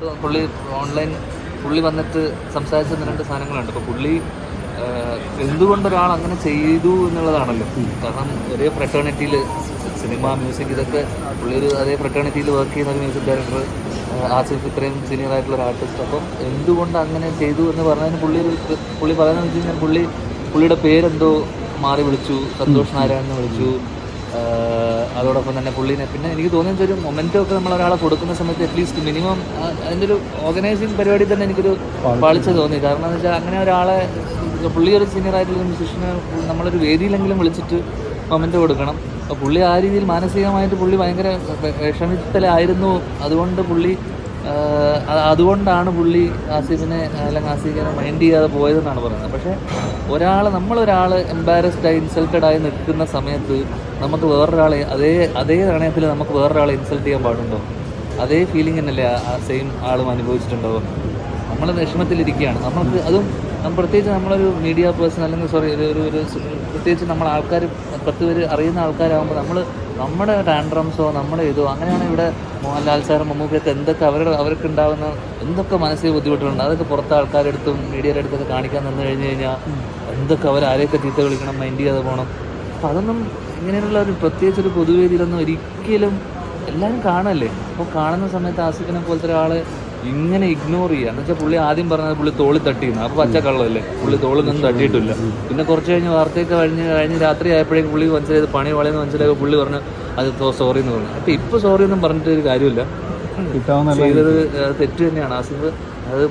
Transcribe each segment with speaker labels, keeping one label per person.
Speaker 1: പുള്ളി പുള്ളി വന്നിട്ട് സംസാരിച്ച 2 സാധനങ്ങളുണ്ട്. അപ്പോൾ പുള്ളി എന്തുകൊണ്ടൊരാൾ അങ്ങനെ ചെയ്തു എന്നുള്ളതാണല്ലോ. കാരണം ഒരേ ഫ്രട്ടേണിറ്റിയിൽ സിനിമ, മ്യൂസിക് ഇതൊക്കെ പുള്ളി അതേ ഫ്രട്ടേണിറ്റിയിൽ വർക്ക് ചെയ്യുന്ന ഒരു മ്യൂസിക് ഡയറക്ടർ, ആസിഫ് ഇത്രയും സീനിയർ ആയിട്ടുള്ള ഒരു ആർട്ടിസ്റ്റ്. അപ്പം എന്തുകൊണ്ട് അങ്ങനെ ചെയ്തു എന്ന് പറഞ്ഞതിന് പുള്ളി പറയുന്നത് വെച്ച് കഴിഞ്ഞാൽ പുള്ളിയുടെ പേരെന്തോ മാറി വിളിച്ചു, സന്തോഷ് നാരായൺ എന്ന് വിളിച്ചു. അതോടൊപ്പം തന്നെ പുള്ളീനെ പിന്നെ എനിക്ക് തോന്നിയത് ഒരു മൊമെൻറ്റോ ഒക്കെ നമ്മൾ ഒരാളെ കൊടുക്കുന്ന സമയത്ത് അറ്റ്ലീസ്റ്റ് മിനിമം അതിൻ്റെ ഒരു ഓർഗനൈസിങ് പരിപാടി തന്നെ എനിക്കൊരു പാളിച്ച തോന്നി. കാരണം എന്ന് വെച്ചാൽ അങ്ങനെ ഒരാളെ പുള്ളി ഒരു സീനിയർ ആയിട്ടുള്ള മ്യൂസിഷ്യനെ നമ്മളൊരു വേദിയിലെങ്കിലും വിളിച്ചിട്ട് മൊമെൻറ്റോ കൊടുക്കണം. അപ്പോൾ പുള്ളി ആ രീതിയിൽ മാനസികമായിട്ട് പുള്ളി ഭയങ്കര വിഷമത്തിലായിരുന്നു. അതുകൊണ്ടാണ് പുള്ളി ആസിഫിനെ അല്ലെങ്കിൽ ആസിഫിനെ മൈൻഡ് ചെയ്യാതെ പോയതെന്നാണ് പറയുന്നത്. പക്ഷേ നമ്മളൊരാൾ എംബാരസ്ഡായി ഇൻസൾട്ടഡായി നിൽക്കുന്ന സമയത്ത് നമുക്ക് വേറൊരാളെ അതേ നാണയത്തിൽ നമുക്ക് വേറൊരാളെ ഇൻസൾട്ട് ചെയ്യാൻ പാടുണ്ടോ? അതേ ഫീലിംഗ് തന്നെയല്ലേ ആ സെയിം ആളും അനുഭവിച്ചിട്ടുണ്ടോ? നമ്മൾ വിഷമത്തിലിരിക്കുകയാണ്. അതും പ്രത്യേകിച്ച് നമ്മളൊരു മീഡിയ പേഴ്സൺ അല്ലെങ്കിൽ പ്രത്യേകിച്ച് നമ്മൾ ആൾക്കാർ 10 പേര് അറിയുന്ന ആൾക്കാരാകുമ്പോൾ നമ്മുടെ ടാൻഡ്രംസോ നമ്മുടെ ഇതോ അങ്ങനെയാണ് ഇവിടെ മോഹൻലാൽ സാറും മമ്മൂക്കയൊക്കെ എന്തൊക്കെ അവർക്ക് ഉണ്ടാകുന്ന എന്തൊക്കെ മാനസിക ബുദ്ധിമുട്ടുകളുണ്ട് അതൊക്കെ പുറത്തെ ആൾക്കാരുടെ അടുത്തും മീഡിയയുടെ അടുത്തൊക്കെ കാണിക്കാൻ നിന്ന് കഴിഞ്ഞ് കഴിഞ്ഞാൽ എന്തൊക്കെ ആരെയൊക്കെ ചീത്ത വിളിക്കണം, മൈൻഡ് ചെയ്യാതെ പോകണം. അപ്പം അതൊന്നും ഇങ്ങനെയുള്ള ഒരു പ്രത്യേകിച്ചൊരു പൊതുവേദിയിലൊന്നും ഒരിക്കലും എല്ലാവരും കാണല്ലേ. അപ്പോൾ കാണുന്ന സമയത്ത് ആസിഫിനെ പോലത്തെ ഒരാൾ ഇങ്ങനെ ഇഗ്നോർ ചെയ്യുക എന്ന് വെച്ചാൽ പുള്ളി ആദ്യം പറഞ്ഞത് പുള്ളി തോളിൽ തട്ടിയിരുന്നു. അപ്പോൾ പച്ചക്കള്ളമല്ലേ, പുള്ളി തോളിൽ നിന്നും തട്ടിയിട്ടില്ല. പിന്നെ കുറച്ച് കഴിഞ്ഞ് വാർത്തയൊക്കെ കഴിഞ്ഞ് രാത്രി ആയപ്പോഴേക്കും പുള്ളി മനസ്സിലായത് പണി വളയെന്ന് മനസ്സിലായപ്പോൾ പുള്ളി പറഞ്ഞു അത് സോറി എന്ന് പറഞ്ഞു. അപ്പോൾ ഇപ്പോൾ സോറി ഒന്നും പറഞ്ഞിട്ട് ഒരു കാര്യമില്ല, ചെയ്തത് തെറ്റ് തന്നെയാണ്. ആസിഫ് അത്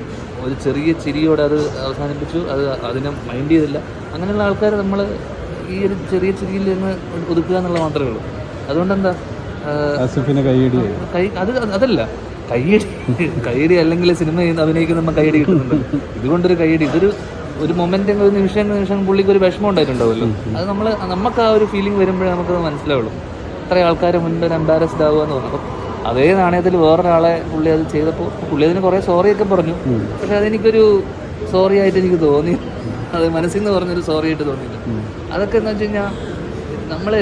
Speaker 1: ഒരു ചെറിയ ചിരിയോടെ അത് അവസാനിപ്പിച്ചു, അതിനെ മൈൻഡ് ചെയ്തില്ല. അങ്ങനെയുള്ള ആൾക്കാർ നമ്മൾ ഈ ഒരു ചെറിയ ചിരിയിൽ നിന്ന് ഒതുക്കുക എന്നുള്ളത് മാത്രമേ ഉള്ളൂ. അതുകൊണ്ട് എന്താ അതല്ല കൈയടി അല്ലെങ്കിൽ സിനിമ അഭിനയിക്കുന്ന നമ്മൾ കൈയടി കിട്ടുന്നുണ്ട്. ഇതുകൊണ്ടൊരു കൈയടി, ഒരു മൊമെന്റ് ഒരു നിമിഷം പുള്ളിക്ക് ഒരു വിഷമം ഉണ്ടായിട്ടുണ്ടാവുമല്ലോ. അത് നമുക്ക് ആ ഒരു ഫീലിംഗ് വരുമ്പോഴേ നമുക്കത് മനസ്സിലാവുള്ളൂ. ഇത്രയും ആൾക്കാരെ മുൻപിൽ എംബാരസ്ഡ് ആവുക എന്ന് പറഞ്ഞു. അപ്പം അതേ നാണയത്തിൽ വേറൊരാളെ പുള്ളി അത് ചെയ്തപ്പോൾ പുള്ളി അതിന് കുറേ സോറിയൊക്കെ പറഞ്ഞു. പക്ഷെ അതെനിക്കൊരു സോറി ആയിട്ട് എനിക്ക് തോന്നി, അത് മനസ്സിൽ നിന്ന് പറഞ്ഞൊരു സോറി ആയിട്ട് തോന്നിയില്ല. അതൊക്കെ എന്ന് വെച്ച് കഴിഞ്ഞാൽ നമ്മൾ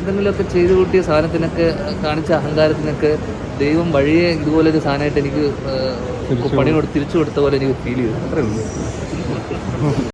Speaker 1: എന്തെങ്കിലുമൊക്കെ ചെയ്തു കൂട്ടിയ സാധനത്തിനൊക്കെ കാണിച്ച അഹങ്കാരത്തിനൊക്കെ ദൈവം വഴിയെ ഇതുപോലൊരു സാധനമായിട്ട് എനിക്ക് തിരിച്ചു കൊടുത്ത പോലെ എനിക്ക് ഫീൽ ചെയ്തു. അത്രേ ഉള്ളൂ.